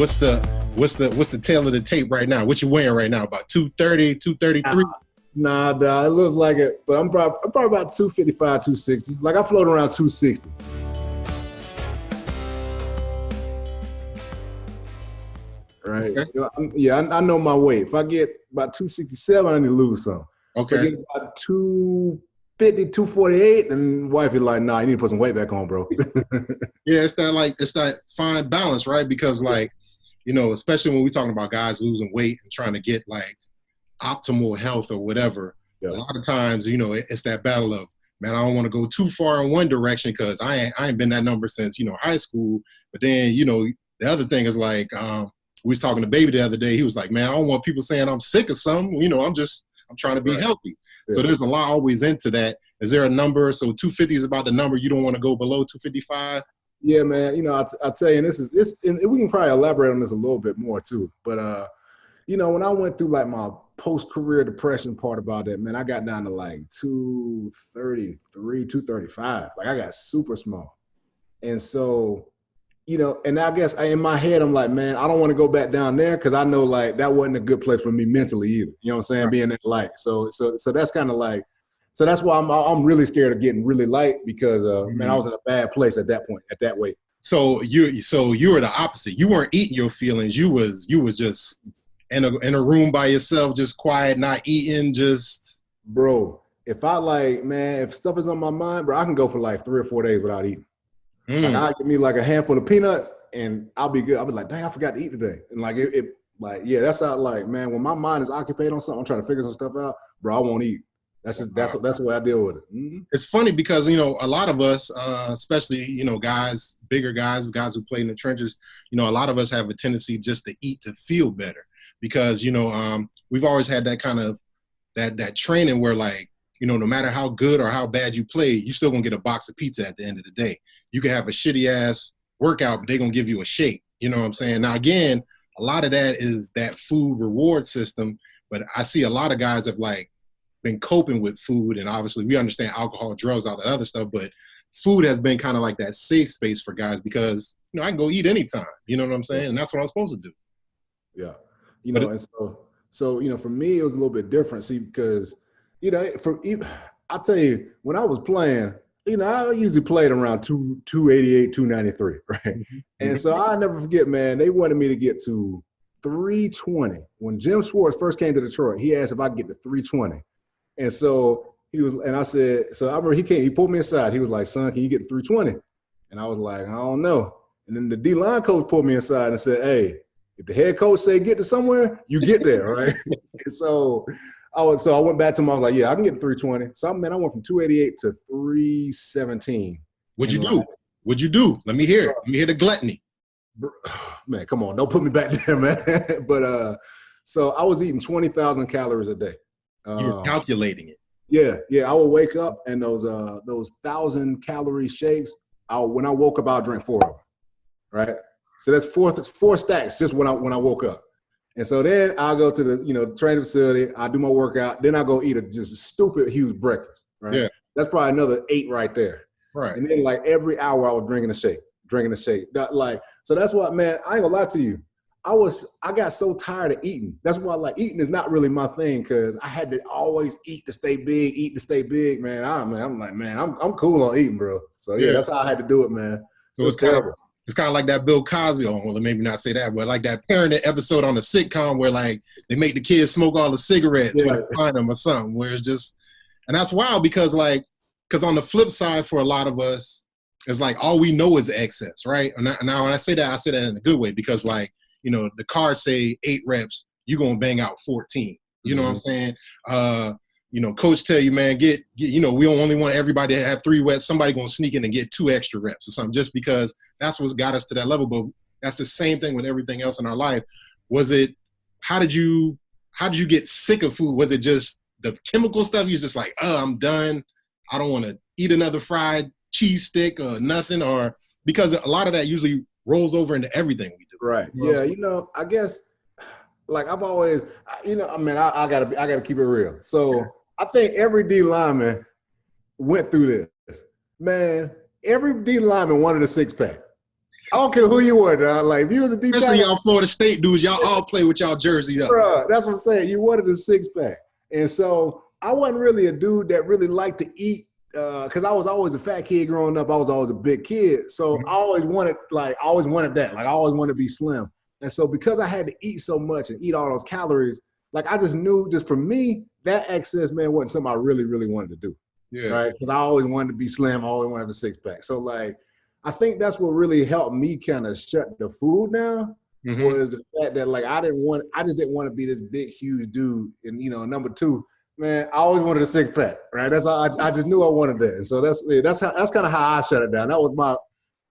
what's the tail of the tape right now? What you weighing right now? About 230, 233? Nah, it looks like it, but I'm probably about 255, 260. Like I float around 260. Right. Okay. I know my weight. If I get about 267, I need to lose some. Okay. If I get about 250, 248, and wife is like, nah, you need to put some weight back on, bro. Yeah, it's that fine balance, right? Because especially when we're talking about guys losing weight and trying to get like optimal health or whatever, a lot of times, it's that battle of, man, I don't want to go too far in one direction because I ain't been that number since, high school. But then, the other thing is like, we was talking to Baby the other day. He was like, man, I don't want people saying I'm sick of something. I'm trying to be healthy. Yeah. So there's a lot always into that. Is there a number? So 250 is about the number. You don't want to go below 255? Yeah, man. I'll tell you, and we can probably elaborate on this a little bit more too. But, when I went through like my post-career depression part about that, man, I got down to like 233, 235. Like I got super small. And so, and I guess in my head, I'm like, man, I don't want to go back down there because I know like that wasn't a good place for me mentally either. You know what I'm saying? Right. Being that light. So that's kind of like, so that's why I'm really scared of getting really light because man, I was in a bad place at that point, at that weight. So you were the opposite. You weren't eating your feelings. You was just in a room by yourself, just quiet, not eating, just. Bro, if stuff is on my mind, bro, I can go for like 3 or 4 days without eating. Like I'll give me like a handful of peanuts and I'll be good. I'll be like, dang, I forgot to eat today. And like that's how like, man, when my mind is occupied on something, I'm trying to figure some stuff out, bro, I won't eat. That's the way I deal with it. Mm-hmm. It's funny because, a lot of us, especially, guys, bigger guys who play in the trenches, a lot of us have a tendency just to eat to feel better because, we've always had that kind of that training where like, no matter how good or how bad you play, you still gonna get a box of pizza at the end of the day. You can have a shitty ass workout, but they're gonna give you a shake. You know what I'm saying? Now, again, a lot of that is that food reward system, but I see a lot of guys have like been coping with food, and obviously we understand alcohol, drugs, all that other stuff, but food has been kind of like that safe space for guys because, I can go eat anytime. You know what I'm saying? And that's what I'm supposed to do. Yeah. For me, it was a little bit different. See, because, I'll tell you, when I was playing, I usually played around 288, 293, right? Mm-hmm. And so I never forget, man, they wanted me to get to 320. When Jim Schwartz first came to Detroit, he asked if I could get to 320. And so I said, so I remember he pulled me aside. He was like, son, can you get to 320? And I was like, I don't know. And then the D-line coach pulled me aside and said, hey, if the head coach say get to somewhere, you get there, right? And so I went back to him. I was like, yeah, I can get to 320. So, man, I went from 288 to 317. What'd you do? Let me hear it. Let me hear the gluttony. Man, come on. Don't put me back there, man. But so I was eating 20,000 calories a day. You were calculating it. Yeah. I would wake up and those 1,000-calorie shakes, when I woke up, I'll drink 4 of them, right? So that's four stacks just when I woke up. And so then I'll go to the, training facility, I do my workout, then I'll go eat just a stupid, huge breakfast, right? Yeah. That's probably another 8 right there. Right. And then like every hour I was drinking a shake. So that's why, man, I ain't gonna lie to you. I got so tired of eating. That's why like eating is not really my thing because I had to always eat to stay big, man. I'm like, man, I'm cool on eating, bro. So yeah, that's how I had to do it, man. So it's terrible. It's kind of like that Bill Cosby, well, maybe not say that, but like that parenting episode on the sitcom where like they make the kids smoke all the cigarettes when they find them or something, where it's just, and that's wild because on the flip side for a lot of us, it's like all we know is excess, right? And now when I say that in a good way because like, the cards say 8 reps, you're going to bang out 14. You know what I'm saying? Coach tell you, man, we don't only want everybody to have 3 reps. Somebody going to sneak in and get 2 extra reps or something just because that's what's got us to that level. But that's the same thing with everything else in our life. How did you get sick of food? Was it just the chemical stuff? You was just like, I'm done. I don't want to eat another fried cheese stick or nothing, or because a lot of that usually rolls over into everything we do. Right. Yeah. I guess like I've always, I gotta keep it real. So I think every D lineman went through this, man. Every D lineman wanted a 6-pack. I don't care who you were, dog. Like if you was a D Especially y'all Florida State dudes, y'all all play with y'all jersey up. Bruh, that's what I'm saying. You wanted a six pack, and so I wasn't really a dude that really liked to eat because I was always a fat kid growing up. I was always a big kid, so I always wanted that. Like I always wanted to be slim, and so because I had to eat so much and eat all those calories, like I just knew, just for me, that excess, man, wasn't something I really, really wanted to do. Yeah. Right? Because I always wanted to be slim. I always wanted to have a six pack. So like, I think that's what really helped me kind of shut the food down. Was the fact that like I just didn't want to be this big, huge dude. And number two, man, I always wanted a six pack, right? That's all, I just knew I wanted that. And so that's kind of how I shut it down. That was my,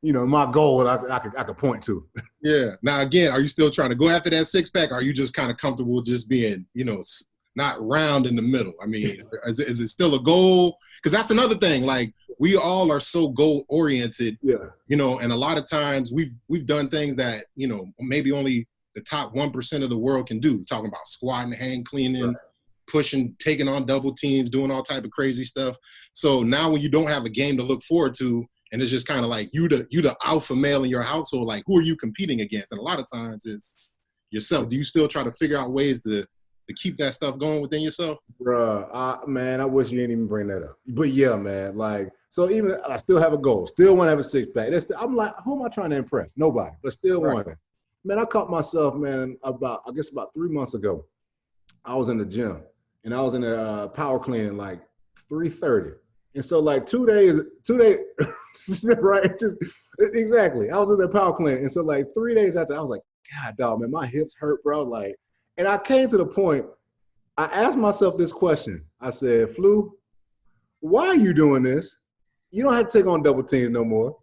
my goal that I could point to. Yeah. Now again, are you still trying to go after that six pack? Or are you just kind of comfortable just being, not round in the middle? I mean, is it still a goal? Because that's another thing. Like we all are so goal oriented, and a lot of times we've done things that, maybe only the top 1% of the world can do. Talking about squatting, hang cleaning, pushing, taking on double teams, doing all type of crazy stuff. So now when you don't have a game to look forward to, and it's just kind of like you the alpha male in your household, like who are you competing against? And a lot of times it's yourself. Do you still try to figure out ways to keep that stuff going within yourself? Bruh, man, I wish you didn't even bring that up. But yeah, man, like, so even I still have a goal, still want to have a six pack. I'm like, who am I trying to impress? Nobody, but still want it. Man, I caught myself, man, about 3 months ago. I was in the gym and I was in a power cleaning like 3:30. And so like 2 days, right? Exactly. I was in the power cleaning. And so like 3 days after, I was like, God, dog, man, my hips hurt, bro. Like, and I came to the point, I asked myself this question. I said, Flu, why are you doing this? You don't have to take on double teams no more.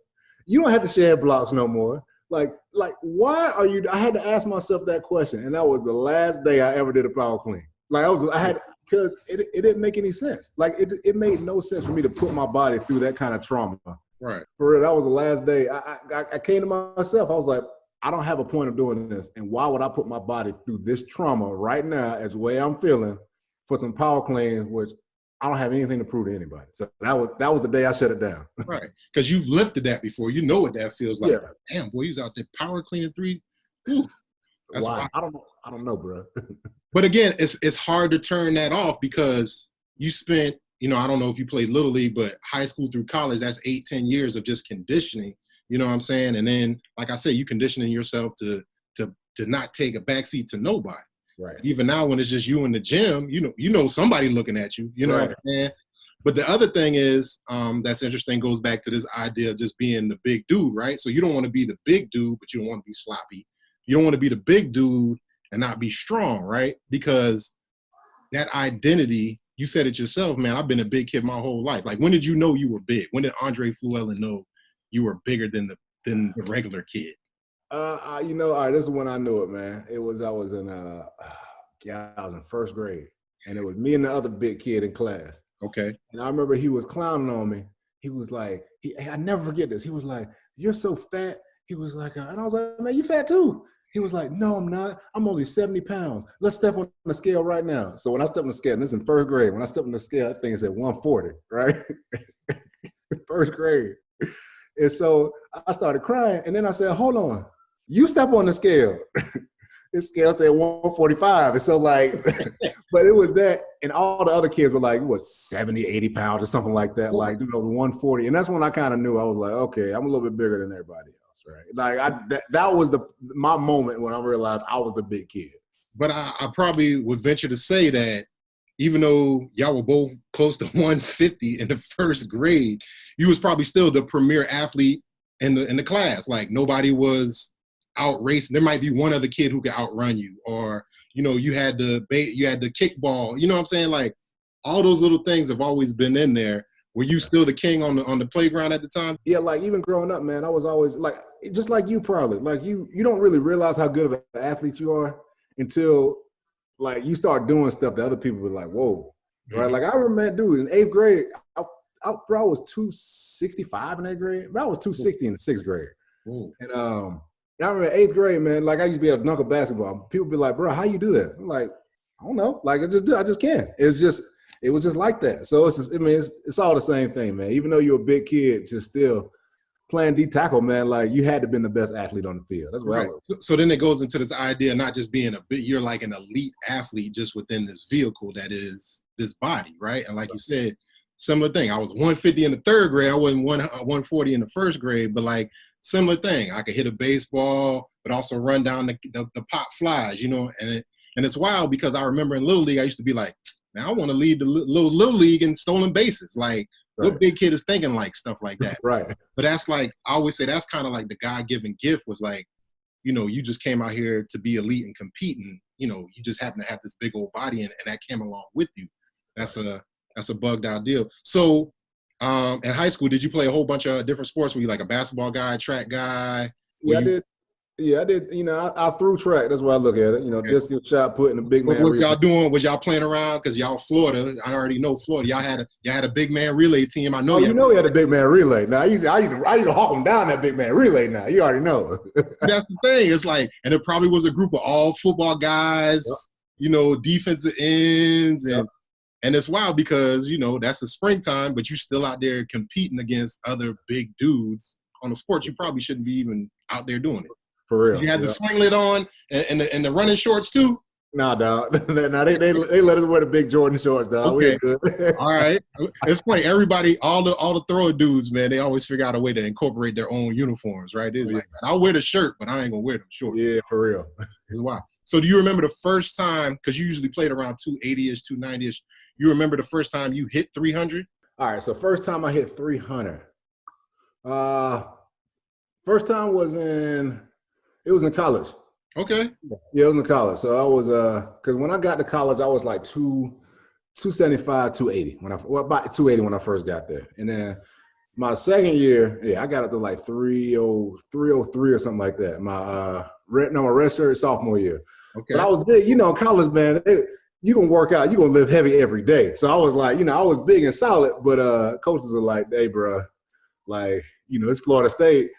You don't have to shed blocks no more. Like, why are you? I had to ask myself that question. And that was the last day I ever did a power clean. Like because it didn't make any sense. Like it made no sense for me to put my body through that kind of trauma. Right. For real, that was the last day. I came to myself. I was like, I don't have a point of doing this. And why would I put my body through this trauma right now as the way I'm feeling for some power cleans, which I don't have anything to prove to anybody. So that was the day I shut it down. Right. Because you've lifted that before. You know what that feels like. Yeah. Damn, boy, he's out there power cleaning 3. Ooh, that's why. I don't know, bro. But again, it's hard to turn that off because you spent, I don't know if you played Little League, but high school through college, that's 8-10 years of just conditioning. You know what I'm saying? And then, like I said, you conditioning yourself to not take a backseat to nobody. Right. Even now when it's just you in the gym, you know somebody looking at you. You know what I'm saying? But the other thing is, that's interesting, goes back to this idea of just being the big dude, right? So you don't want to be the big dude, but you don't want to be sloppy. You don't want to be the big dude and not be strong, right? Because that identity, you said it yourself, man, I've been a big kid my whole life. Like, when did you know you were big? When did Andre Fluellen know you were bigger than the regular kid? All right, this is when I knew it, man. I was in first grade, and it was me and the other big kid in class. Okay. And I remember he was clowning on me. He was like, I never forget this. He was like, "You're so fat." He was like, and I was like, "Man, you fat too." He was like, "No, I'm not. I'm only 70 pounds. Let's step on the scale right now." So when I stepped on the scale, and this is in first grade, when I stepped on the scale, that thing said 140, right? First grade. And so I started crying, and then I said, "Hold on. You step on the scale." This scale said 145. And so like, but it was that, and all the other kids were like, it was 70, 80 pounds or something like that. Like, 140. And that's when I kind of knew, I was like, okay, I'm a little bit bigger than everybody else, right? Like that was my moment when I realized I was the big kid. But I probably would venture to say that even though y'all were both close to 150 in the first grade, you was probably still the premier athlete in the class. Like, nobody was out racing. There might be one other kid who could outrun you, or you had the kickball. You know what I'm saying? Like, all those little things have always been in there. Were you still the king on the playground at the time? Yeah, like even growing up, man, I was always like, just like you probably. Like you don't really realize how good of an athlete you are until like you start doing stuff that other people were like, whoa, right? Mm-hmm. Like I remember, dude, in 8th grade, I was 265 in 8th grade. But I was 260 in the 6th grade. Ooh. And I remember 8th grade, man, like I used to be able to dunk a basketball. People be like, bro, how you do that? I'm like, I don't know. Like I just can't. It was just like that. So it's all the same thing, man. Even though you're a big kid, just still playing D tackle, man, like you had to be the best athlete on the field. That's what I look. So then it goes into this idea of not just being you're like an elite athlete just within this vehicle that is this body, right? And like you said, similar thing. I was 150 in the third grade. I wasn't 140 in the first grade, but like similar thing. I could hit a baseball, but also run down the pop flies, you know. And it's wild because I remember in Little League, I used to be like, man, I want to lead the Little League in stolen bases. Like, what big kid is thinking like stuff like that? Right. But that's like, I always say that's kind of like the God-given gift was like, you know, you just came out here to be elite and compete, and you know, you just happen to have this big old body, and that came along with you. That's a bugged out deal. So in high school, did you play a whole bunch of different sports? Were you like a basketball guy, track guy? Yeah, I did. Yeah, I did. You know, I threw track. That's why I look at it. You know, discus shot put in a big man. What y'all doing? Was y'all playing around? Because y'all Florida. I already know Florida. Y'all had a big man relay team. I know. Oh, you know, we had a big man relay. Now I used to hawk them down that big man relay. Now you already know. That's the thing. It's like, and it probably was a group of all football guys. Yep. You know, defensive ends, and it's wild because you know that's the springtime, but you're still out there competing against other big dudes on a sport you probably shouldn't be even out there doing it. For real. You had the singlet on and the running shorts too? Nah, dog. Nah, they let us wear the big Jordan shorts, dog. Okay. We're good. All right. It's funny. Everybody, all the thrower dudes, man, they always figure out a way to incorporate their own uniforms, right? They're like, man, I'll wear the shirt, but I ain't gonna wear them shorts. Yeah, for real. It's wild. So do you remember the first time, because you usually played around 280-ish, 290-ish, you remember the first time you hit 300? All right, so first time I hit 300. First time was in college. Okay. Yeah, it was in college. So I was because when I got to college, I was like 275, 280 about 280 when I first got there. And then my second year, I got up to like 303 or something like that. My red shirt sophomore year. Okay. But I was big, you know, in college, man, you gonna work out, you gonna live heavy every day. So I was like, you know, I was big and solid, but coaches are like, hey, bro, like, you know, it's Florida State.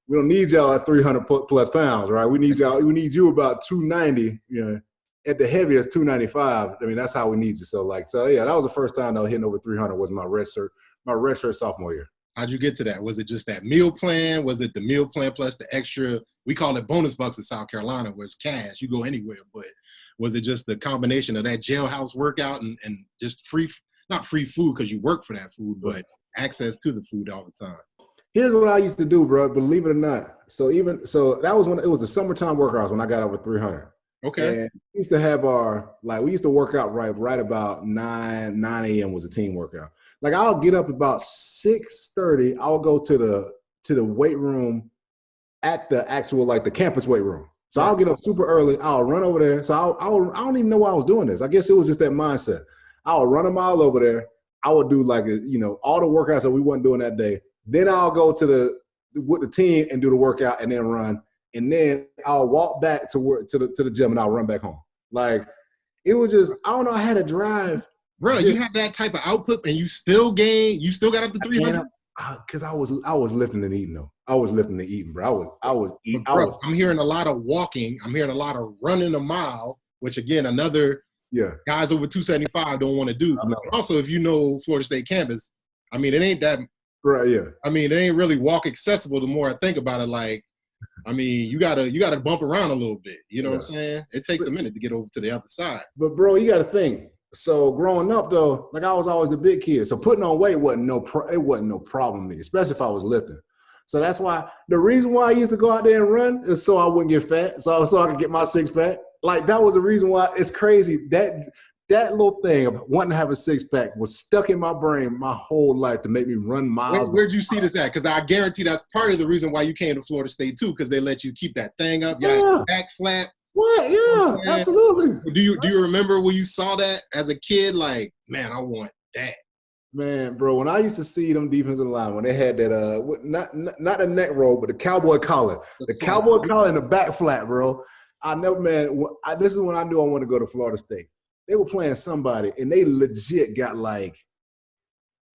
We don't need y'all at 300 plus pounds, right? We need you about 290, you know, at the heaviest 295. I mean, that's how we need you. So yeah, that was the first time I was hitting over 300 was my red shirt sophomore year. How'd you get to that? Was it just that meal plan? Was it the meal plan plus the extra, we call it bonus bucks in South Carolina, where it's cash, you go anywhere, but was it just the combination of that jailhouse workout and just not free food because you work for that food, but access to the food all the time? Here's what I used to do, bro. Believe it or not. So that was when it was the summertime workouts when I got over 300. Okay. And we used to have we used to work out right about 9 a.m. was a team workout. Like I'll get up about 6:30. I'll go to the weight room at the actual the campus weight room. So I'll get up super early. I'll run over there. So I don't even know why I was doing this. I guess it was just that mindset. I'll run a mile over there. I would do all the workouts that we wasn't doing that day. Then I'll go with the team and do the workout and then run. And then I'll walk back to the gym and I'll run back home. Like it was just, I don't know, I had a drive. Bro, you had that type of output and you still got up to 300? Because I was lifting and eating though. I was lifting and eating, bro. I was eating. I'm hearing a lot of walking. I'm hearing a lot of running a mile, which again, another guys over 275 don't want to do. Also, if you know Florida State campus, I mean, it ain't that. Right, yeah. I mean, it ain't really walk accessible the more I think about it. Like, I mean, you gotta bump around a little bit. You know what I'm saying? It takes a minute to get over to the other side. But bro, you gotta think. So growing up though, I was always the big kid. So putting on weight wasn't no problem to me, especially if I was lifting. So that's why the reason why I used to go out there and run is so I wouldn't get fat, so I could get my six pack. Like that was the reason why. It's crazy that little thing of wanting to have a six-pack was stuck in my brain my whole life to make me run miles. Where'd you see this at? Because I guarantee that's part of the reason why you came to Florida State, too, because they let you keep that thing up, your back flat. What? Yeah, absolutely. Do you remember when you saw that as a kid? Like, man, I want that. Man, bro, when I used to see them defensive line, when they had that, not the neck roll, but the cowboy collar. The cowboy collar and the back flat, bro. This is when I knew I wanted to go to Florida State. They were playing somebody, and they legit got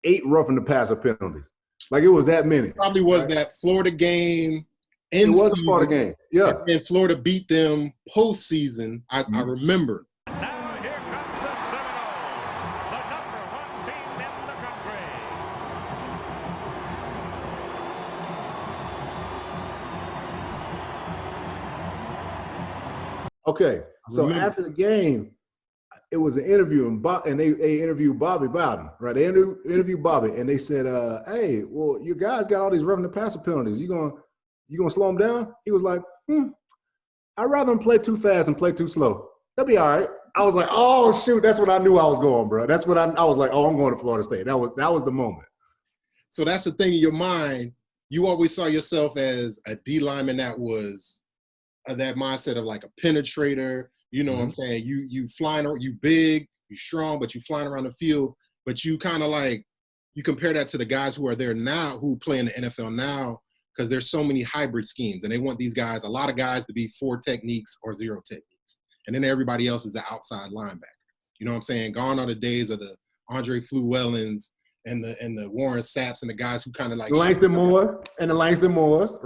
8 roughing the passer penalties. Like, it was that many. Probably was that Florida game. It was a Florida game, yeah. And Florida beat them postseason, I remember. Now here comes the Seminoles, the #1 team in the country. Okay, so after the game, it was an interview, and they interviewed Bobby Bowden, right? They interviewed Bobby, and they said, "Hey, well, you guys got all these roughing the passer penalties. You gonna slow them down?" He was like, "I'd rather them play too fast and play too slow. They'll be all right." I was like, "Oh shoot, that's when I knew I was going, bro. That's what I was like. Oh, I'm going to Florida State." That was the moment. So that's the thing in your mind. You always saw yourself as a D lineman that was that mindset of like a penetrator. You know what I'm saying? You flying, you big, you strong, but you flying around the field. But you kind of like, you compare that to the guys who are there now, who play in the NFL now, because there's so many hybrid schemes. And they want these guys, a lot of guys, to be 4 techniques or 0 techniques. And then everybody else is the outside linebacker. You know what I'm saying? Gone are the days of the Andre Fluellens and the Warren Sapps and the guys who kind of like Langston Moore. Right?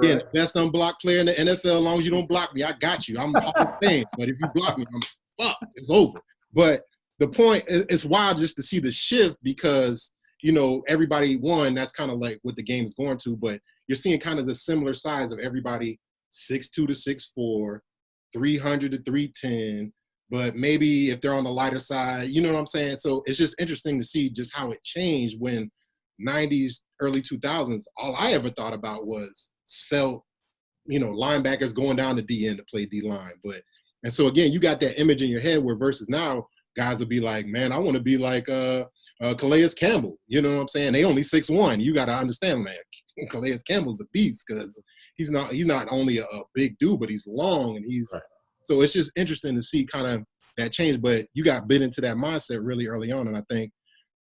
Yeah, the best unblocked player in the NFL. As long as you don't block me, I got you. I'm the Hall of Fame. But if you block me, I'm fucked. It's over. But the point, it's wild just to see the shift because, you know, everybody, one, that's kind of like what the game is going to, but you're seeing kind of the similar size of everybody 6'2" to 6'4", 300 to 310, but maybe if they're on the lighter side, you know what I'm saying? So it's just interesting to see just how it changed when 90s, early 2000s, all I ever thought about was svelte, you know, linebackers going down to DN to play D-line. And so again, you got that image in your head where versus now, guys will be like, man, I want to be like Calais Campbell. You know what I'm saying? They only 6'1". You got to understand, man, Calais Campbell's a beast because he's not only a big dude, but he's long and he's right. So it's just interesting to see kind of that change. But you got bit into that mindset really early on, and I think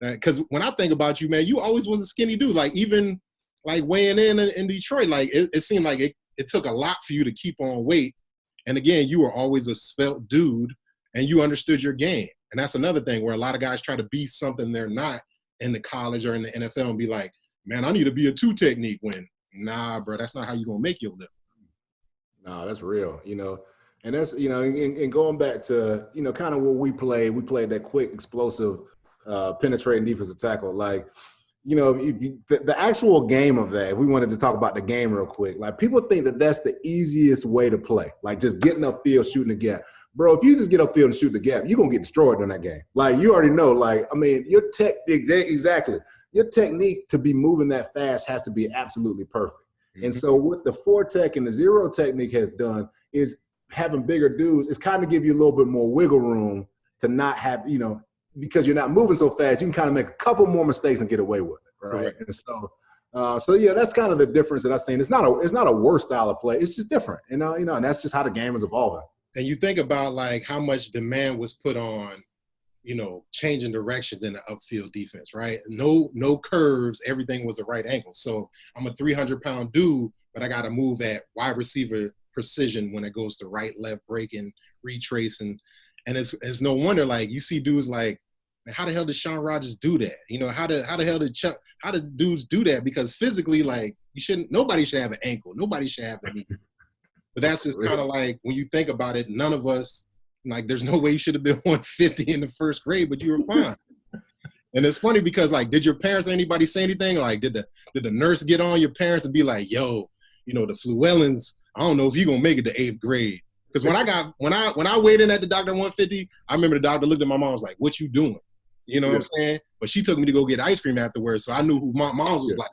that because when I think about you, man, you always was a skinny dude. Like even like weighing in Detroit, like it seemed like it took a lot for you to keep on weight. And again, you were always a svelte dude, and you understood your game. And that's another thing where a lot of guys try to be something they're not in the college or in the NFL and be like, man, I need to be a 2 technique when, nah, bro, that's not how you're going to make your living. No, that's real, you know. And that's, you know, and going back to, you know, kind of what we played that quick, explosive, penetrating defensive tackle. Like, you know, the actual game of that, if we wanted to talk about the game real quick, like people think that that's the easiest way to play, like just getting upfield, shooting the gap. Bro, if you just get upfield and shoot the gap, you're going to get destroyed in that game. Like, you already know, like, I mean, your technique to be moving that fast has to be absolutely perfect. Mm-hmm. And so what the 4 tech and the 0 technique has done is having bigger dudes is kind of give you a little bit more wiggle room to not have, you know, because you're not moving so fast, you can kind of make a couple more mistakes and get away with it, right? And so yeah, that's kind of the difference that I'm saying. It's not a worse style of play. It's just different, you know, and that's just how the game is evolving. And you think about like how much demand was put on, you know, changing directions in the upfield defense, right? No curves, everything was a right angle. So I'm a 300-pound dude, but I got to move at wide receiver precision when it goes to right, left, breaking, retrace, and it's no wonder like you see dudes like, man, how the hell did Shawn Rogers do that? You know, how did dudes do that? Because physically, like nobody should have an ankle, nobody should have a knee. But that's just kind of like, when you think about it, none of us, like, there's no way you should have been 150 in the first grade, but you were fine. And it's funny because, like, did your parents or anybody say anything? Like, did the nurse get on your parents and be like, yo, you know, the Fluellens, I don't know if you're going to make it to 8th grade. Because when I weighed in at the doctor 150, I remember the doctor looked at my mom and was like, what you doing? You know what I'm saying? But she took me to go get ice cream afterwards, so I knew who my mom's was like.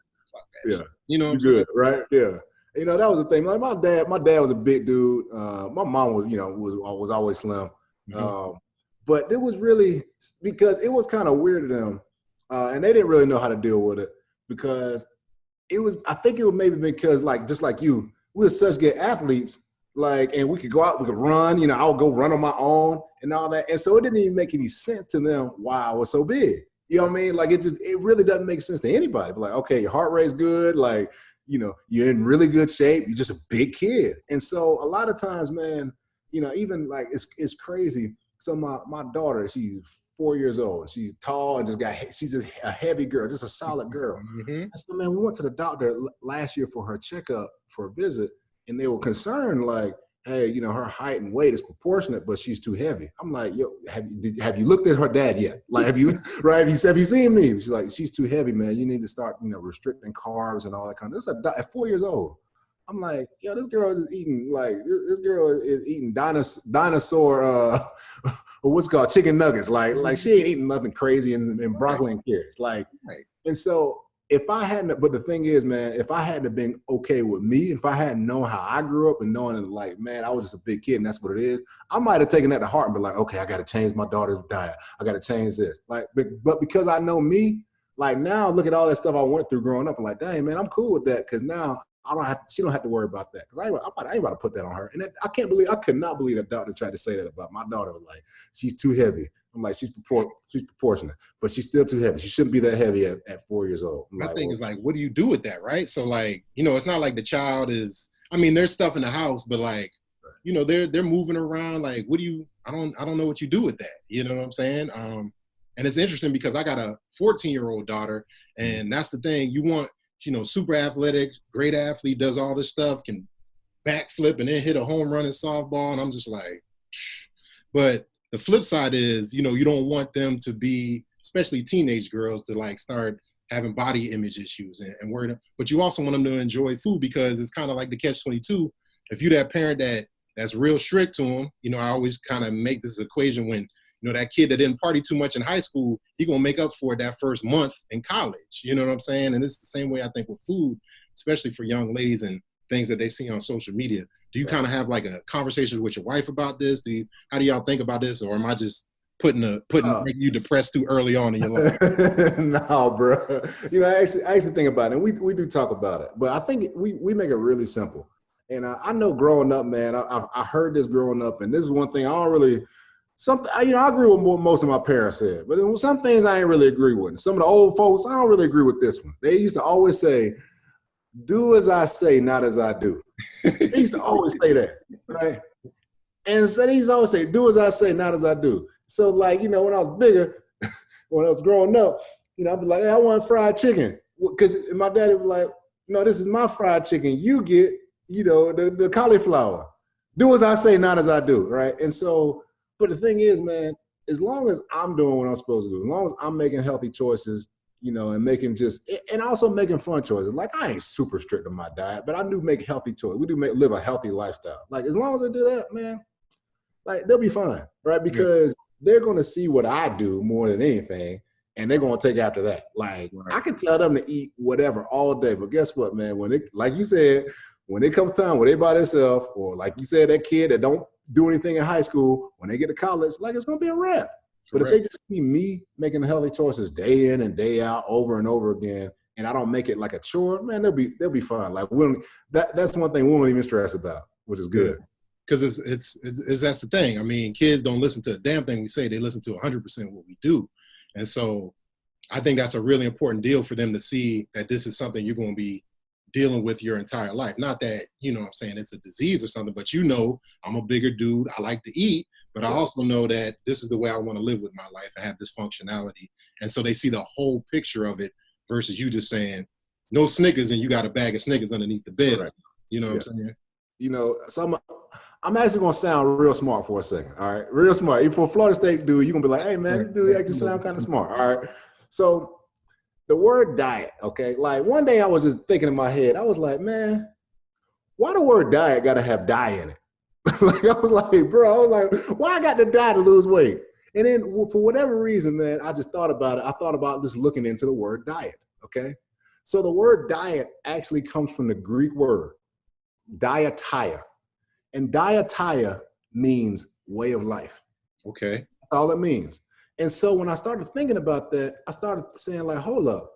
Yeah. You know what I'm saying? Good, right? Yeah. You know, that was the thing. Like my dad was a big dude. My mom was, you know, was always slim. Mm-hmm. But it was really because it was kind of weird to them. And they didn't really know how to deal with it because I think it was maybe because like, just like you, we were such good athletes, like, and we could go out, we could run, you know, I'll go run on my own and all that. And so it didn't even make any sense to them why I was so big. You know what I mean? Like it really doesn't make sense to anybody. But like, okay, your heart rate's good. Like, you know, you're in really good shape. You're just a big kid. And so a lot of times, man, you know, even like it's crazy. So my daughter, she's 4 years old. She's tall and she's just a heavy girl, just a solid girl. Mm-hmm. And so, man, we went to the doctor last year for her checkup for a visit, and they were concerned, like, hey, you know, her height and weight is proportionate, but she's too heavy. I'm like, yo, have you looked at her dad yet? Like, have you seen me? She's like, she's too heavy, man. You need to start, you know, restricting carbs and all that kind of stuff. At 4 years old. I'm like, yo, this girl is eating like this girl is eating dinosaur or what's called chicken nuggets. Like she ain't eating nothing crazy and broccoli and carrots. Like, and so if I hadn't, but the thing is, man, if I hadn't been okay with me, if I hadn't known how I grew up and knowing that, like, man, I was just a big kid and that's what it is, I might have taken that to heart and been like, okay, I got to change my daughter's diet. I got to change this. Like, but because I know me, like now, look at all that stuff I went through growing up. I'm like, dang, man, I'm cool with that because now she don't have to worry about that because I ain't about to put that on her. And I could not believe a doctor tried to say that about my daughter. Like, she's too heavy. I'm like, she's proportionate, but she's still too heavy. She shouldn't be that heavy at 4 years old. My thing is like, what do you do with that, right? So like, it's not like the child is. I mean, there's stuff in the house, but like, they're moving around. Like, what do you? I don't know what you do with that. You know what I'm saying? And it's interesting because I got a 14-year-old daughter, and that's the thing. You want, super athletic, great athlete, does all this stuff, can backflip and then hit a home run in softball, and I'm just like, shh. But the flip side is, you don't want them to be, especially teenage girls, to like start having body image issues and worry. But you also want them to enjoy food because it's kind of like the catch-22. If you're that parent that's real strict to them, I always kind of make this equation when, that kid that didn't party too much in high school, he gonna make up for it that first month in college. You know what I'm saying? And it's the same way I think with food, especially for young ladies and things that they see on social media. Do you kind of have like a conversation with your wife about this? How do y'all think about this? Or am I just making you depressed too early on in your life? No, bro. I actually think about it, and we do talk about it. But I think we make it really simple. And I know growing up, man, I heard this growing up, and this is one thing I don't really. I agree with what most of my parents said, but some things I ain't really agree with. Some of the old folks, I don't really agree with this one. They used to always say, "Do as I say, not as I do." They used to always say that, right? And so they used to always say, "Do as I say, not as I do." So, like, when I was bigger, when I was growing up, I'd be like, "Hey, I want fried chicken," because my daddy was like, "No, this is my fried chicken. You get, the cauliflower. Do as I say, not as I do," right? And so. But the thing is, man, as long as I'm doing what I'm supposed to do, as long as I'm making healthy choices, and making and also making fun choices. Like, I ain't super strict on my diet, but I do make healthy choices. We do live a healthy lifestyle. Like, as long as I do that, man, like, they'll be fine, right? Because they're going to see what I do more than anything, and they're going to take after that. Like, I can tell them to eat whatever all day, but guess what, man? Like you said, when it comes time where they by themselves, or like you said, that kid that don't do anything in high school, when they get to college, like, it's gonna be a wrap. But if they just see me making healthy choices day in and day out, over and over again, and I don't make it like a chore, man, they'll be fine. Like, that's one thing we won't even stress about, which is good. Because it's that's the thing. I mean, kids don't listen to a damn thing we say; they listen to 100% what we do. And so, I think that's a really important deal for them to see that this is something you're going to be dealing with your entire life. Not that, I'm saying it's a disease or something, but I'm a bigger dude. I like to eat, but I also know that this is the way I want to live with my life. I have this functionality. And so they see the whole picture of it versus you just saying, no Snickers, and you got a bag of Snickers underneath the bed. Right. You know what I'm saying? So I'm actually going to sound real smart for a second, all right? Real smart. Even for a Florida State dude, you're going to be like, hey, man, this dude actually sound kind of smart, all right? So the word diet, okay? Like, one day I was just thinking in my head, I was like, man, why the word diet got to have die in it? Like, I was like, why I got to die to lose weight? And then for whatever reason, man, I just thought about it. I thought about just looking into the word diet, okay? So the word diet actually comes from the Greek word diatia. And diatia means way of life. Okay. That's all it means. And so when I started thinking about that, I started saying, like, hold up.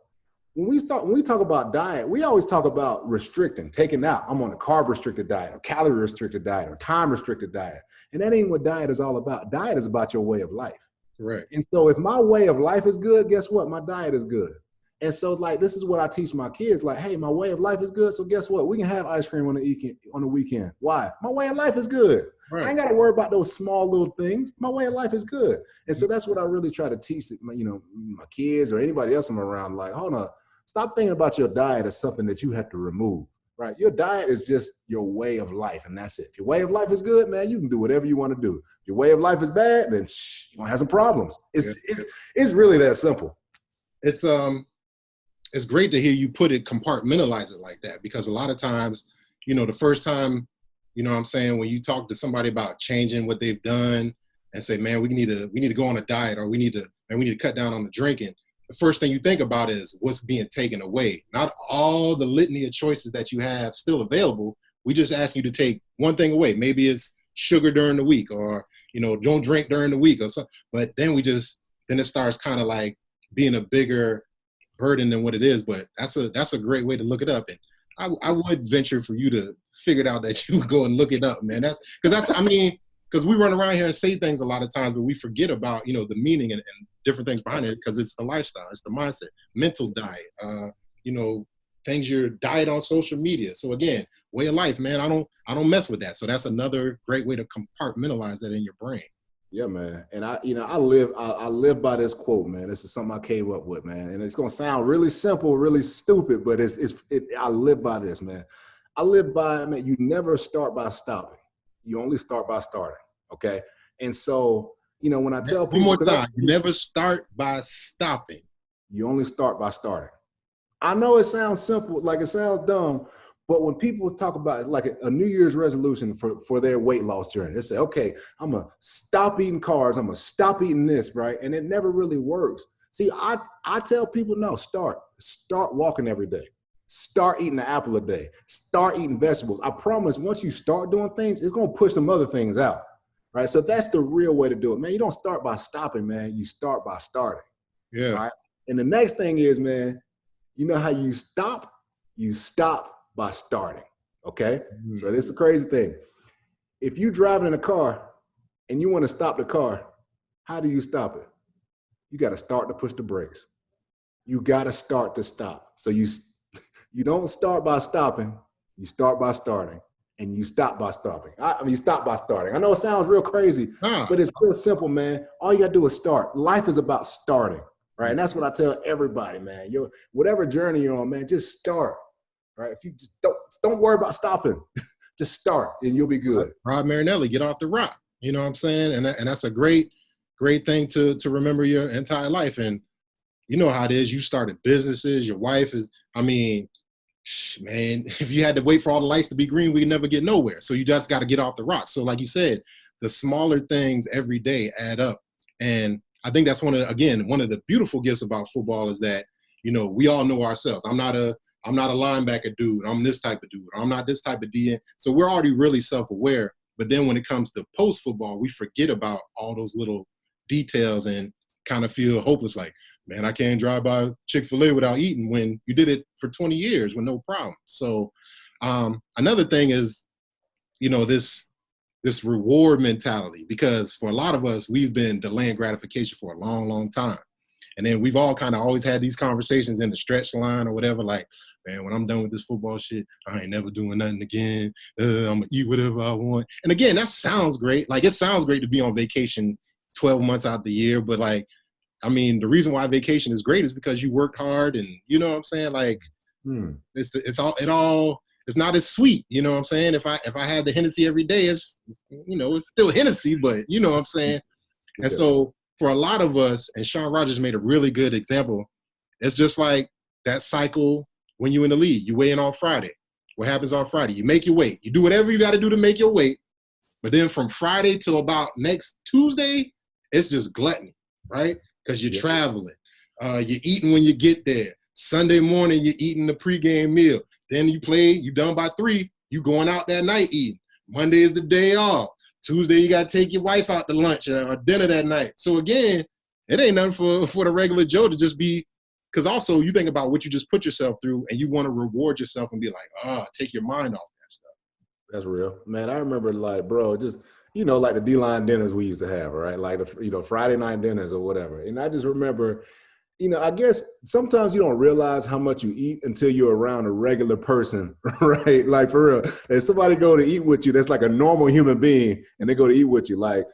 When we talk about diet, we always talk about restricting, taking out. I'm on a carb restricted diet, or calorie restricted diet, or time restricted diet. And that ain't what diet is all about. Diet is about your way of life. Right. And so if my way of life is good, guess what? My diet is good. And so, like, this is what I teach my kids. Like, hey, my way of life is good. So guess what? We can have ice cream on the weekend. Why? My way of life is good. Right. I ain't got to worry about those small little things. My way of life is good. And so that's what I really try to teach, my kids or anybody else I'm around. Like, hold on, stop thinking about your diet as something that you have to remove, right? Your diet is just your way of life, and that's it. If your way of life is good, man, you can do whatever you want to do. If your way of life is bad, then you're going to have some problems. It's really that simple. It's great to hear you compartmentalize it like that, because a lot of times, the first time, what I'm saying, when you talk to somebody about changing what they've done and say, man, we need to go on a diet, or we need to cut down on the drinking. The first thing you think about is what's being taken away. Not all the litany of choices that you have still available. We just ask you to take one thing away. Maybe it's sugar during the week, or, don't drink during the week or something. But then then it starts kind of like being a bigger burden than what it is. But that's a great way to look it up. And I would venture for you to figure it out, that you would go and look it up, man. Because we run around here and say things a lot of times, but we forget about, the meaning and different things behind it, because it's the lifestyle, it's the mindset, mental diet, things your diet on social media. So again, way of life, man. I don't mess with that. So that's another great way to compartmentalize that in your brain. Yeah, man. And I live by this quote, man. This is something I came up with, man. And it's gonna sound really simple, really stupid, but I live by this, man. I live by, man, you never start by stopping. You only start by starting. Okay. And so, when I tell people, one more time, you never start by stopping. You only start by starting. I know it sounds simple, like it sounds dumb, but when people talk about like a New Year's resolution for their weight loss journey, they say, okay, I'm going to stop eating carbs. I'm going to stop eating this, right? And it never really works. See, I tell people, no, start walking every day. Start eating an apple a day. Start eating vegetables. I promise once you start doing things, it's going to push some other things out, right? So that's the real way to do it, man. You don't start by stopping, man. You start by starting. Yeah. Right? And the next thing is, man, you know how you stop? You stop by starting, okay? Mm-hmm. So this is the crazy thing. If you're driving in a car and you want to stop the car, how do you stop it? You got to start to push the brakes. You got to start to stop. So you don't start by stopping. You start by starting, and you stop by stopping. You stop by starting. I know it sounds real crazy, but it's real simple, man. All you got to do is start. Life is about starting. Right. And that's what I tell everybody, man. Whatever journey you're on, man, just start. Right. If you just don't worry about stopping, just start and you'll be good. Rod Marinelli, get off the rock. You know what I'm saying? And that's a great thing to remember your entire life. And you know how it is. You started businesses. Your wife is, man, if you had to wait for all the lights to be green, we'd never get nowhere. So you just got to get off the rock. So like you said, the smaller things every day add up. And I think that's one of the beautiful gifts about football is that, we all know ourselves. I'm not a linebacker dude. I'm this type of dude. I'm not this type of DN. So we're already really self-aware. But then when it comes to post-football, we forget about all those little details and kind of feel hopeless. Like, man, I can't drive by Chick-fil-A without eating, when you did it for 20 years with no problem. So another thing is, this reward mentality, because for a lot of us, we've been delaying gratification for a long, long time. And then we've all kind of always had these conversations in the stretch line or whatever, like, man, when I'm done with this football shit, I ain't never doing nothing again. I'm going to eat whatever I want. And again, that sounds great. Like, it sounds great to be on vacation 12 months out the year. But like, the reason why vacation is great is because you worked hard, and you know what I'm saying? Like, it's not as sweet, you know what I'm saying? If I had the Hennessy every day, it's still Hennessy, but you know what I'm saying? And so for a lot of us, and Sean Rogers made a really good example, it's just like that cycle when you're in the league. You weigh in on Friday. What happens on Friday? You make your weight. You do whatever you got to do to make your weight. But then from Friday till about next Tuesday, it's just gluttony, right? Because you're traveling. You're eating when you get there. Sunday morning, you're eating the pregame meal. Then you play, you done by 3, you going out that night eating. Monday is the day off. Tuesday, you got to take your wife out to lunch or dinner that night. So again, it ain't nothing for the regular Joe to just be, because also you think about what you just put yourself through and you want to reward yourself and be like, take your mind off that stuff. That's real. Man, I remember like, bro, just, like the D-line dinners we used to have, right? Like, the Friday night dinners or whatever. And I just remember, I guess sometimes you don't realize how much you eat until you're around a regular person, right? Like, for real. If somebody go to eat with you, that's like a normal human being, and they go to eat with you. Like,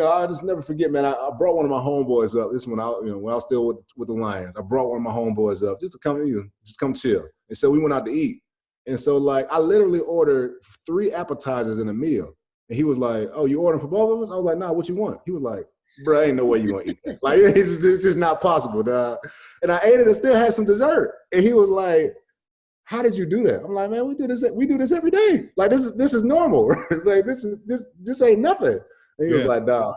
I'll just never forget, man, I brought one of my homeboys up. This one, when I was still with the Lions. I brought one of my homeboys up just to come chill. And so we went out to eat. And so, like, I literally ordered 3 appetizers and a meal. And he was like, oh, you ordering for both of us? I was like, nah, what you want? He was like, bro, ain't no way you gonna eat that. Like, it's just not possible, dog. And I ate it and still had some dessert. And he was like, how did you do that? I'm like, man, we do this every day. Like this is normal. Like this ain't nothing. And he was like, nah.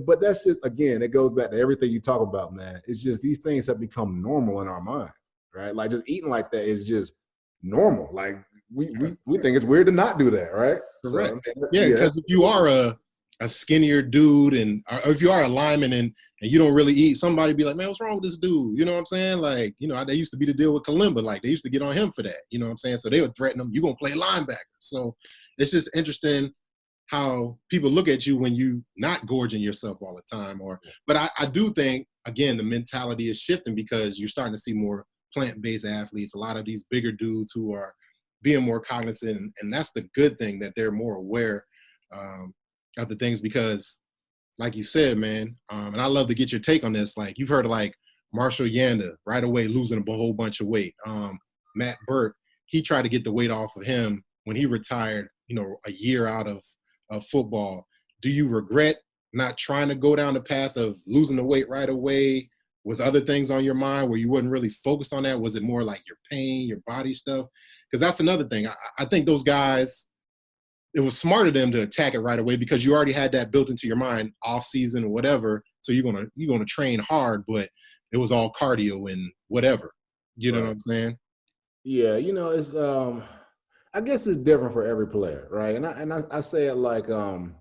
But that's just, again, it goes back to everything you talk about, man. It's just these things have become normal in our mind, right? Like just eating like that is just normal. Like we think it's weird to not do that, right? Correct. So, because if you are a skinnier dude or if you are a lineman and you don't really eat, somebody be like, man, what's wrong with this dude? You know what I'm saying? Like, they used to be the deal with Kalimba. Like, they used to get on him for that. You know what I'm saying? So they would threaten him, you going to play linebacker. So it's just interesting how people look at you when you not gorging yourself all the time. But I do think, again, the mentality is shifting because you're starting to see more plant-based athletes, a lot of these bigger dudes who are being more cognizant. And that's the good thing, that they're more aware of the things because, like you said, man, and I love to get your take on this. Like, you've heard of like Marshall Yanda right away losing a whole bunch of weight. Matt Burke, he tried to get the weight off of him when he retired, a year out of football. Do you regret not trying to go down the path of losing the weight right away? Was other things on your mind where you wasn't really focused on that? Was it more like your pain, your body stuff? Because that's another thing. I think those guys, it was smart of them to attack it right away because you already had that built into your mind off season or whatever. So you're gonna train hard, but it was all cardio and whatever. You know what I'm saying? Yeah, it's I guess it's different for every player, right? And I say it like and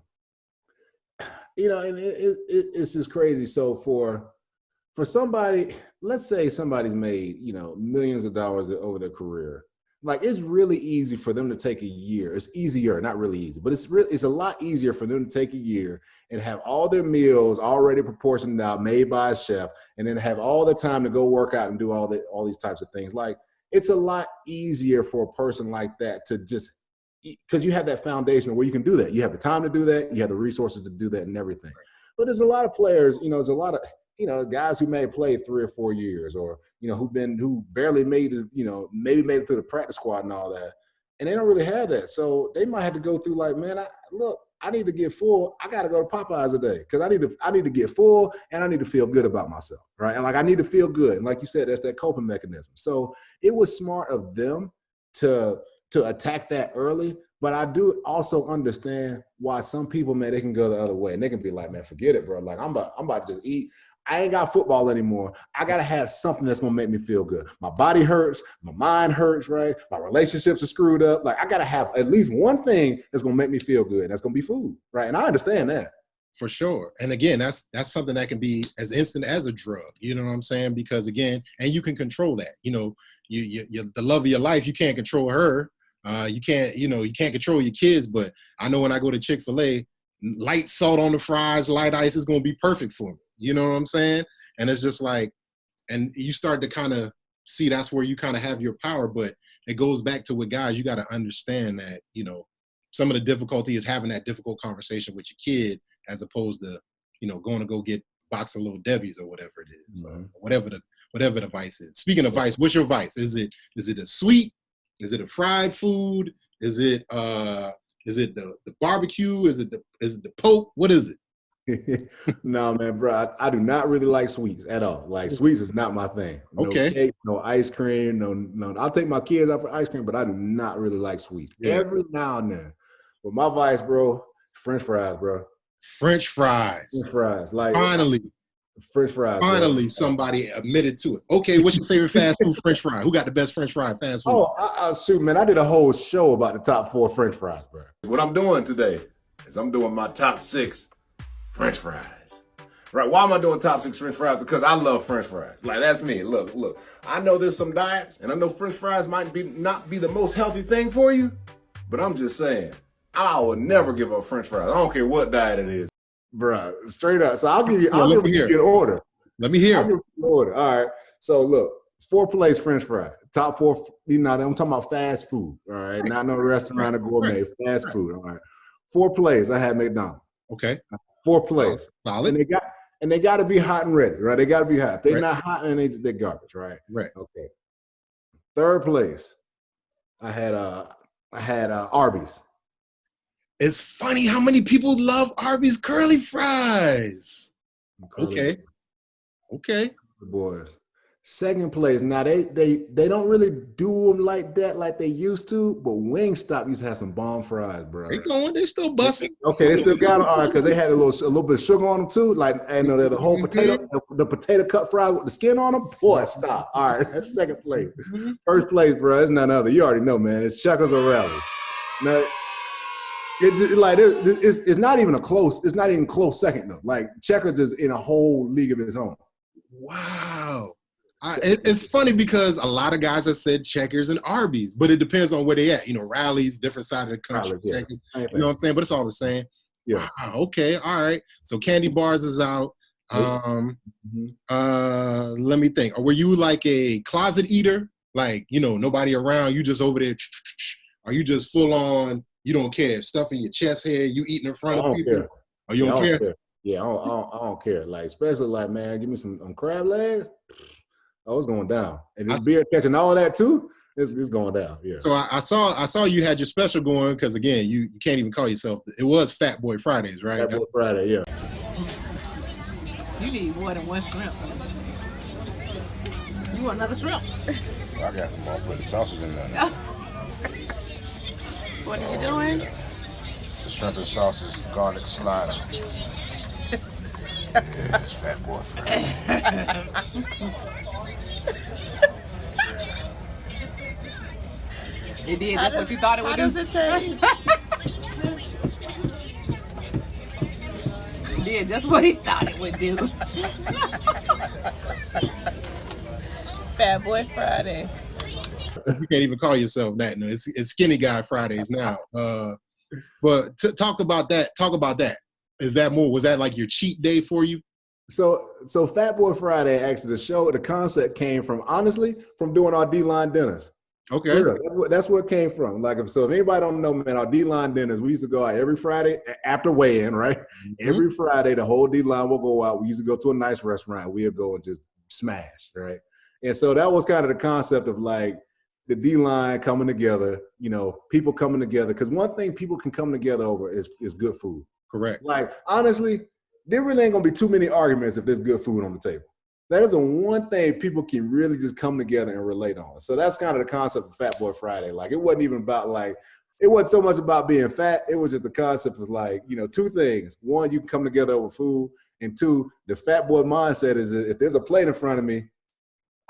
it's just crazy. So for somebody, let's say somebody's made millions of dollars over their career. Like, it's really easy for them to take a year. It's easier, not really easy, but it's a lot easier for them to take a year and have all their meals already proportioned out, made by a chef, and then have all the time to go work out and do all these types of things. Like, it's a lot easier for a person like that to just, because you have that foundation where you can do that. You have the time to do that. You have the resources to do that and everything. But there's a lot of players, there's a lot of, guys who may have played 3 or 4 years, or who barely made it, maybe made it through the practice squad and all that, and they don't really have that. So they might have to go through like, man, I need to get full. I got to go to Popeyes today because I need to get full and I need to feel good about myself, right? And like, I need to feel good, and like you said, that's that coping mechanism. So it was smart of them to attack that early. But I do also understand why some people, man, they can go the other way and they can be like, man, forget it, bro. Like, I'm about to just eat. I ain't got football anymore. I got to have something that's going to make me feel good. My body hurts. My mind hurts, right? My relationships are screwed up. Like, I got to have at least one thing that's going to make me feel good. That's going to be food, right? And I understand that. For sure. And again, that's something that can be as instant as a drug. You know what I'm saying? Because again, and you can control that. You the love of your life, you can't control her. You can't control your kids. But I know when I go to Chick-fil-A, light salt on the fries, light ice is going to be perfect for me. You know what I'm saying? And it's just like, and you start to kind of see that's where you kind of have your power. But it goes back to with guys, you got to understand that, some of the difficulty is having that difficult conversation with your kid as opposed to, going to go get a box of Little Debbie's or whatever it is, or whatever the vice is. Speaking of vice, what's your vice? Is it a sweet? Is it a fried food? Is it the barbecue? Is it the poke? What is it? No, man, bro, I do not really like sweets at all. Like, sweets is not my thing. No cake, no ice cream, no. I'll take my kids out for ice cream, but I do not really like sweets. Yeah. Every now and then. But my vice, bro, French fries, bro. French fries. French fries. Like, finally. French fries. Finally, bro. Somebody admitted to it. Okay, what's your favorite fast food French fry? Who got the best French fry fast food? Oh, shoot, man. I did a whole show about the top 4 French fries, bro. What I'm doing today is I'm doing my top 6 French fries. Right? Why am I doing top 6 French fries? Because I love French fries. Like, that's me. Look. I know there's some diets, and I know French fries might not be the most healthy thing for you, but I'm just saying, I would never give up French fries. I don't care what diet it is. Bro, straight up. So I'll give you an order. Let me hear. I'll give you an order. All right. So look, 4 place French fry. Top 4, I'm talking about fast food. All right. Not no restaurant or gourmet. Fast food. All right. 4 plays. I had McDonald's. Okay. 4 plays. Solid. And they got to be hot and ready, right? They got to be hot. If they're not hot, and they're garbage, right? Right. Okay. 3rd place. I had Arby's. It's funny how many people love Arby's curly fries. Okay. Boys. Second place. Now they don't really do them like that, like they used to. But Wingstop used to have some bomb fries, bro. They still busting. Okay, they still got them, all right, because they had a little bit of sugar on them too. Like, you know, the whole potato, the potato cut fries with the skin on them. Boy, stop. All right, that's second place. First place, bro. It's none other. You already know, man. It's Checkers or Rallies. Now, it's not even a close. It's not even close second though. Like Checkers is in a whole league of its own. Wow. It's funny because a lot of guys have said Checkers and Arby's, but it depends on where they at. You know, Rallies, different side of the country. Rallies, yeah. Checkers, you know what I'm saying? But it's all the same. Yeah. Wow, okay. All right. So candy bars is out. Let me think. Or were you like a closet eater? Like, you know, nobody around, you just over there. Are you just full on, you don't care, stuff in your chest hair, you eating in front of people? Care. Oh, you don't care? Yeah, I don't care. Like, especially like, man, give me some crab legs. Oh, it's going down. And this beer catching all that too, it's going down. Yeah. So I saw you had your special going because again, you can't even call yourself. It was Fat Boy Fridays, right? Fat Boy Friday, yeah. You need more than one shrimp. You want another shrimp? I got some more. Put the sausage in there. What are you doing? It's the shrimp and sausage garlic slider. Yeah, it's Fat Boy Friday. It did. That's what you thought it would do. How does it taste? It did just what he thought it would do. Fat Boy Friday. You can't even call yourself that. No, it's Skinny Guy Fridays now. But talk about that. Talk about that. Is that more? Was that like your cheat day for you? So Fat Boy Friday, actually, the concept came from, honestly, from doing our D-line dinners. Okay. That's what it came from. Like, if anybody don't know, man, our D-line dinners, we used to go out every Friday after weigh-in, right? Mm-hmm. Every Friday, the whole D-line will go out. We used to go to a nice restaurant. We'll go and just smash, right? And so that was kind of the concept of like the D-line coming together, you know, people coming together. Because one thing people can come together over is good food. Correct. Like, honestly, there really ain't going to be too many arguments if there's good food on the table. That is the one thing people can really just come together and relate on. So that's kind of the concept of Fat Boy Friday. Like, it wasn't even about like, it wasn't so much about being fat. It was just the concept of like, you know, two things. One, you can come together over food. And two, the fat boy mindset is if there's a plate in front of me,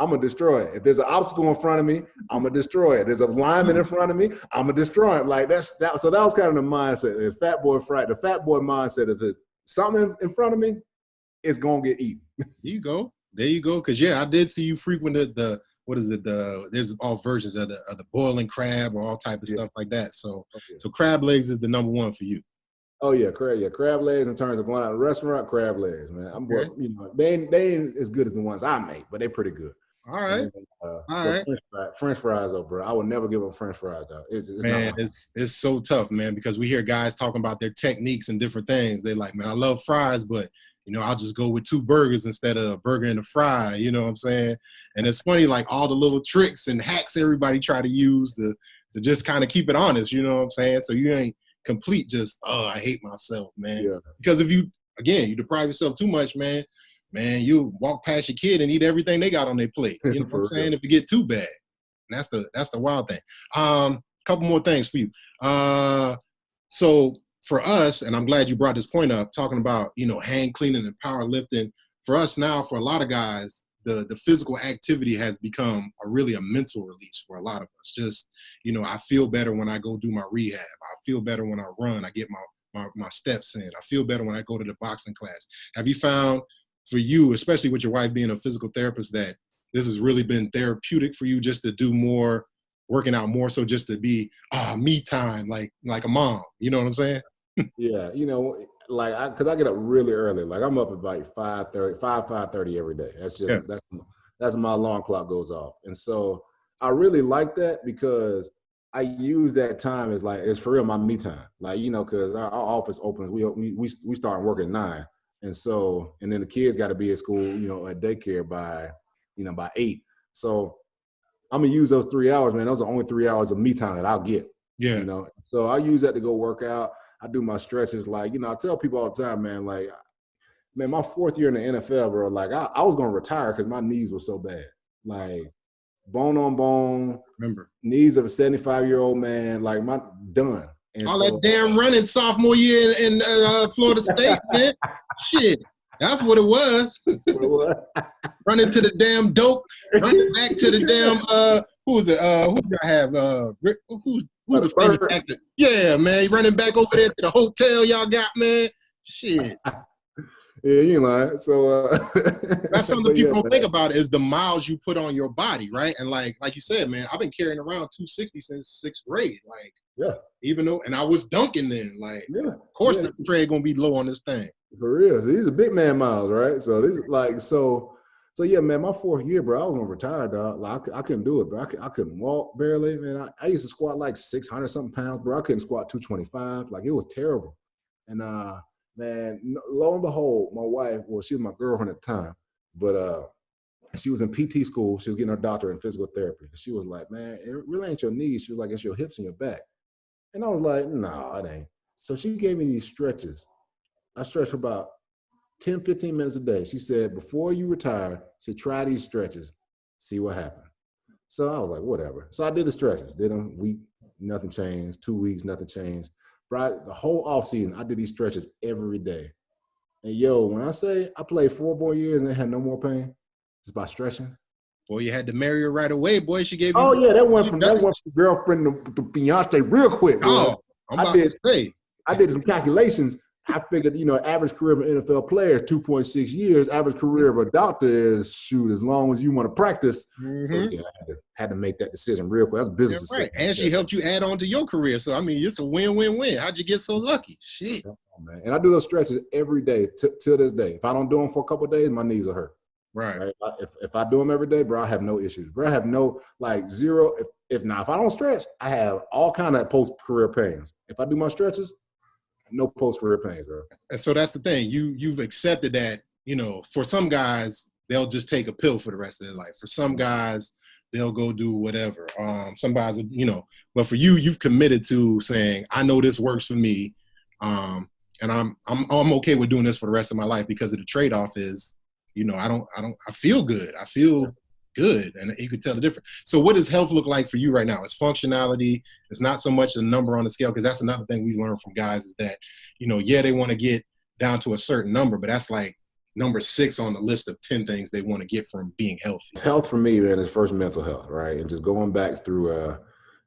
I'm going to destroy it. If there's an obstacle in front of me, I'm going to destroy it. There's a lineman in front of me, I'm going to destroy it. Like that. So that was kind of the mindset. The Fat Boy Friday, the Fat Boy mindset is this, something in front of me, it's going to get eaten. There you go. Because, yeah, I did see you frequent there's all versions of the boiling crab or all type of stuff like that. So so crab legs is the number one for you. Oh, yeah, crab legs in terms of going out to a restaurant, crab legs, man. You know, they ain't as good as the ones I make, but they're pretty good. All right. All right. French fries, though, bro. I would never give up French fries, though. It's so tough, man, because we hear guys talking about their techniques and different things. They're like, man, I love fries, but you know, I'll just go with 2 burgers instead of a burger and a fry. You know what I'm saying? And it's funny, like all the little tricks and hacks everybody try to use to just kind of keep it honest. You know what I'm saying? So you ain't complete just, I hate myself, man. Yeah. Because if you deprive yourself too much, man, you walk past your kid and eat everything they got on their plate. You know what I'm saying? If you get too bad. And that's the wild thing. Couple more things for you. So for us, and I'm glad you brought this point up, talking about, you know, hand cleaning and powerlifting. For us now, for a lot of guys, the physical activity has become a mental release for a lot of us. Just, you know, I feel better when I go do my rehab. I feel better when I run. I get my steps in. I feel better when I go to the boxing class. Have you found for you, especially with your wife being a physical therapist, that this has really been therapeutic for you just to do more, working out more so just to be me time, like a mom? You know what I'm saying? Yeah, you know, like because I get up really early. Like I'm up at like 5:30 every day. That's just that's when my alarm clock goes off. And so I really like that because I use that time as like, it's for real my me time. Like, you know, because our office opens, we start work at 9. And so, and then the kids got to be at school, you know, at daycare by 8. So I'm going to use those 3 hours, man. Those are only 3 hours of me time that I'll get. Yeah. You know, so I use that to go work out. I do my stretches. Like, you know, I tell people all the time, man, like, man, my 4th year in the NFL, bro, like I was going to retire because my knees were so bad. like bone on bone. Remember. Needs of a 75-year-old man, like done. And all so, that damn running sophomore year in Florida State, man. Shit. That's what it was. Running to the damn dope, running back to the damn who is it? Who do I have? Who's the famous actor? Yeah, man, running back over there to the hotel y'all got, man. Shit. Yeah, you know. So that's something people don't think about is the miles you put on your body, right? And like you said, man, I've been carrying around 260 since 6th grade. Like, yeah, even though, and I was dunking then. Like, of course, the trade gonna be low on this thing. For real. So these are big man miles, right? So this is like so yeah, man. My 4th year, bro, I was gonna retire, dog. Like I couldn't do it, bro. I couldn't walk barely, man. I used to squat like 600 something pounds, bro. I couldn't squat 225. Like it was terrible. And man, lo and behold, my wife, well, she was my girlfriend at the time, but she was in PT school. She was getting her doctorate in physical therapy. She was like, man, it really ain't your knees. She was like, it's your hips and your back. And I was like, no, it ain't. So she gave me these stretches. I stretched for about 10, 15 minutes a day. She said, before you retire, she try these stretches, see what happens. So I was like, whatever. So I did the stretches, did them week, nothing changed. 2 weeks, nothing changed. Right, the whole off season, I did these stretches every day. And yo, when I say I played 4 more years and I had no more pain, just by stretching. Boy, you had to marry her right away, boy. She gave you. Oh yeah, that went from girlfriend to Beyonce real quick. Oh, I'm about to say. I did some calculations. I figured, average career of an NFL player is 2.6 years. Average career of a doctor is, shoot, as long as you want to practice. Mm-hmm. So, yeah, I had to make that decision real quick. That's business. Right. And she helped you add on to your career. So, I mean, it's a win-win-win. How'd you get so lucky? Shit. Oh, man. And I do those stretches every day till this day. If I don't do them for a couple of days, my knees will hurt. Right. If I do them every day, bro, I have no issues. Bro, I have no, zero. If I don't stretch, I have all kind of post-career pains. If I do my stretches, no post-career pain, bro. And so that's the thing. You've accepted that, for some guys, they'll just take a pill for the rest of their life. For some guys, they'll go do whatever. Some guys, but for you, you've committed to saying, I know this works for me. And I'm okay with doing this for the rest of my life because of the trade-off is, I feel good. I feel good. And you could tell the difference. So what does health look like for you right now? It's functionality. It's not so much a number on the scale, because that's another thing we've learned from guys is that, they want to get down to a certain number, but that's like number 6 on the list of 10 things they want to get from being healthy. Health for me, man, is first mental health, right? And just going back through,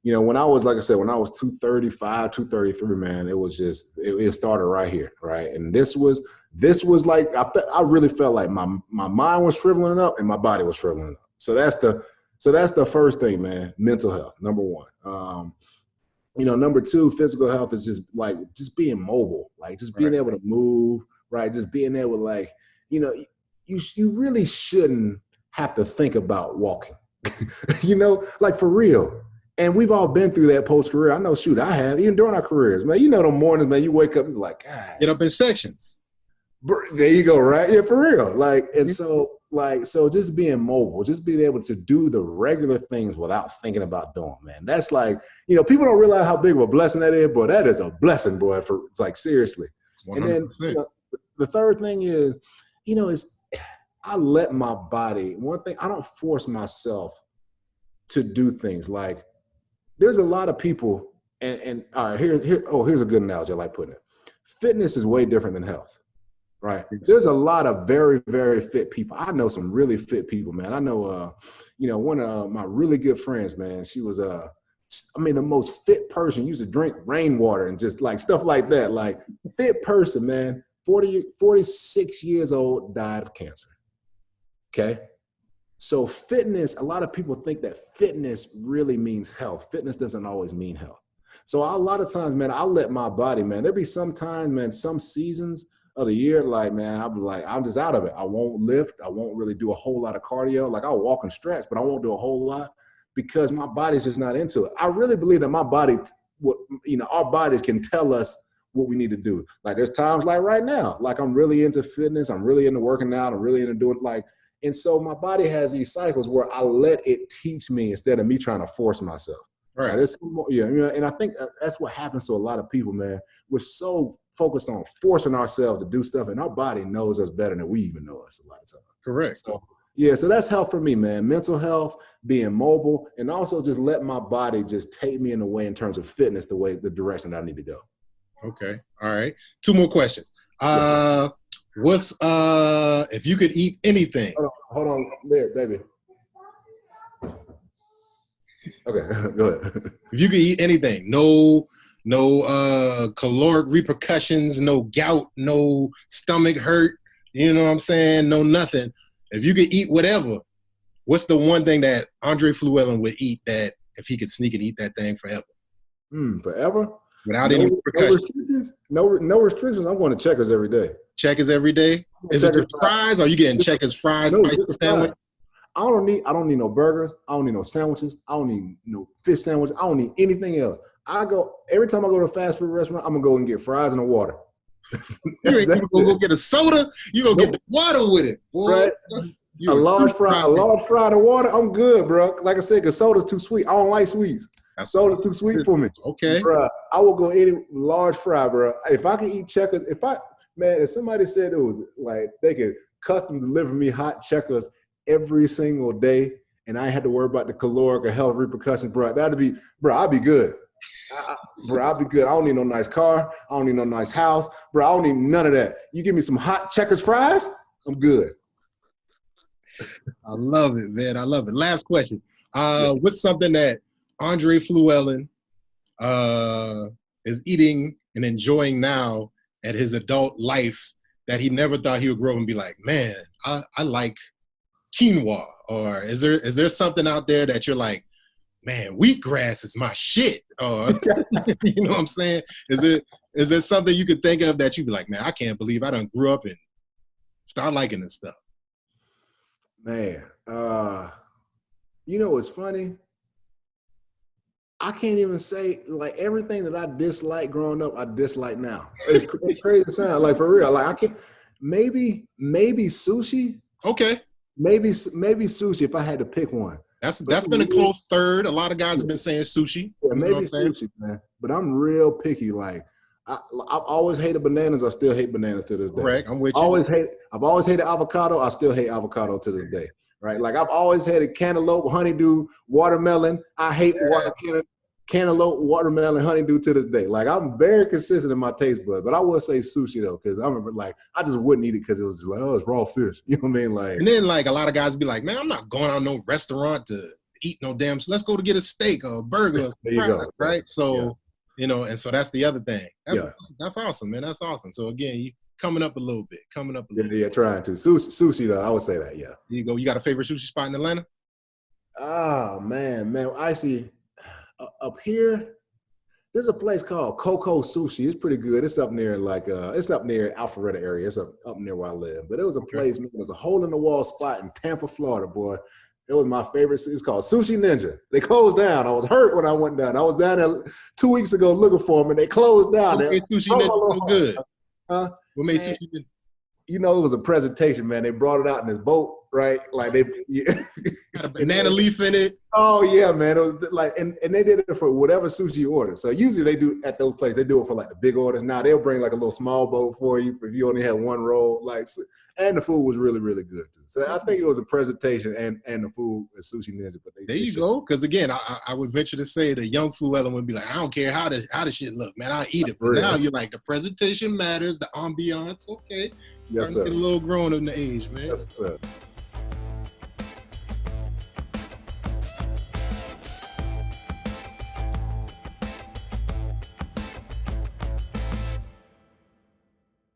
when I was, like I said, when I was 235, 233, man, it was just, it started right here, right? And this was like, I really felt like my mind was shriveling up and my body was shriveling up. So that's the first thing, man. Mental health, number 1. Number 2, physical health is just being mobile, just being able to move, right? Just being able to you really shouldn't have to think about walking, for real. And we've all been through that post-career. I know, shoot, I have, even during our careers, man. The mornings, man, you wake up, you're like, God. Get up in sections. There you go, right? Yeah, for real. So just being mobile, just being able to do the regular things without thinking about doing, man. That's people don't realize how big of a blessing that is, but that is a blessing, boy, for seriously. 100%. And then the third thing is, I let my body, one thing, I don't force myself to do things. There's a lot of people, and all right, here's a good analogy I like putting it. Fitness is way different than health. Right. There's a lot of very, very fit people. I know some really fit people, man. I know, one of my really good friends, man, she was, the most fit person. Used to drink rainwater and just stuff like that. Fit person, man, 46 years old, died of cancer. Okay. So fitness, a lot of people think that fitness really means health. Fitness doesn't always mean health. So a lot of times, man, I let my body, man, there'll be some times, man, some seasons of the year, I'm just out of it. I won't lift. I won't really do a whole lot of cardio. I'll walk and stretch, but I won't do a whole lot because my body's just not into it. I really believe that my body, our bodies can tell us what we need to do. There's times right now, I'm really into fitness. I'm really into working out. I'm really into doing and so my body has these cycles where I let it teach me instead of me trying to force myself. Right. There's some more, and I think that's what happens to a lot of people, man. We're so focused on forcing ourselves to do stuff, and our body knows us better than we even know us a lot of times. Correct. Yeah, so that's health for me, man. Mental health, being mobile, and also just let my body just take me in the way in terms of fitness, the direction that I need to go. Okay. All right. 2 more questions. What's if you could eat anything? Hold on there, baby. Okay, go ahead. If you could eat anything, no caloric repercussions, no gout, no stomach hurt, you know what I'm saying? No nothing. If you could eat whatever, what's the one thing that Andre Fluellen would eat that if he could sneak and eat that thing forever? Forever? Without any repercussions? No restrictions. I'm going to Checkers every day. Checkers every day? Is it just fries? Or are you getting Checkers fries, spicy sandwich? I don't need no burgers. I don't need no sandwiches. I don't need no fish sandwich. I don't need anything else. Every time I go to a fast food restaurant, I'm gonna go and get fries and a water. You ain't gonna go get a soda. You gonna get the water with it, boy. Right? A large fry and water. I'm good, bro. Like I said, because soda's too sweet. I don't like sweets. Soda's too sweet for me. Okay, bro. I will go any large fry, bro. If I can eat Checkers, if somebody said it was like they could custom deliver me hot Checkers every single day, and I had to worry about the caloric or health repercussions, bro, I'd be good. I'll be good. I don't need no nice car. I don't need no nice house. Bro, I don't need none of that. You give me some hot Checkers fries, I'm good. I love it, man. I love it. Last question. What's something that Andre Fluellen is eating and enjoying now at his adult life that he never thought he would grow up and be like, man, I like quinoa? Or is there something out there that you're like, man, wheatgrass is my shit? Or you know what I'm saying? Is there something you could think of that you'd be like, man, I can't believe I done grew up and start liking this stuff? Man, you know what's funny? I can't even say, like, everything that I disliked growing up, I dislike now. It's crazy to sound, like, for real. Like, I can't, maybe sushi. Okay. Maybe sushi if I had to pick one. That's been a close third. A lot of guys have been saying sushi. Yeah, maybe sushi, man. But I'm real picky. Like, I've always hated bananas. I still hate bananas to this day. Correct. I'm with you. I've always hated avocado. I still hate avocado to this day. Right? Like, I've always hated cantaloupe, honeydew, watermelon. I hate cantaloupe, watermelon, honeydew to this day. Like, I'm very consistent in my taste bud, but I would say sushi though, because I remember, like, I just wouldn't eat it because it was just like, oh, it's raw fish. You know what I mean? Like, and then, like, a lot of guys be like, man, I'm not going out no restaurant to eat no damn. So let's go to get a steak or a burger. There you go. Right? So, you know, and so that's the other thing. That's awesome, man. That's awesome. So again, you coming up a little bit. Yeah, trying to. Sushi though, I would say that. Yeah. There you go. You got a favorite sushi spot in Atlanta? Oh man. I see. Up here, there's a place called Coco Sushi. It's pretty good. It's up near it's up near Alpharetta area. It's up near where I live. But it was a place, man, there's a hole in the wall spot in Tampa, Florida, boy. It was my favorite. It's called Sushi Ninja. They closed down. I was hurt when I went down. I was down there 2 weeks ago looking for them, and they closed down. What made Sushi Ninja so good? Huh? What made Sushi Ninja? You know, it was a presentation, man. They brought it out in this boat, right? Like they got a banana leaf in it. Oh yeah, man. It was like, and they did it for whatever sushi you order. So usually they do at those places, they do it for like the big orders. Now they'll bring like a little small boat for you if you only had one roll. Like, and the food was really, really good too. So I think it was a presentation and the food at Sushi Ninja. But there you go. Because again, I would venture to say the young Fluellen would be like, I don't care how the shit look, man. I'll eat it. But now you're like, the presentation matters, the ambiance. Okay. Yes, sir. Get a little grown in the age, man. Yes, sir.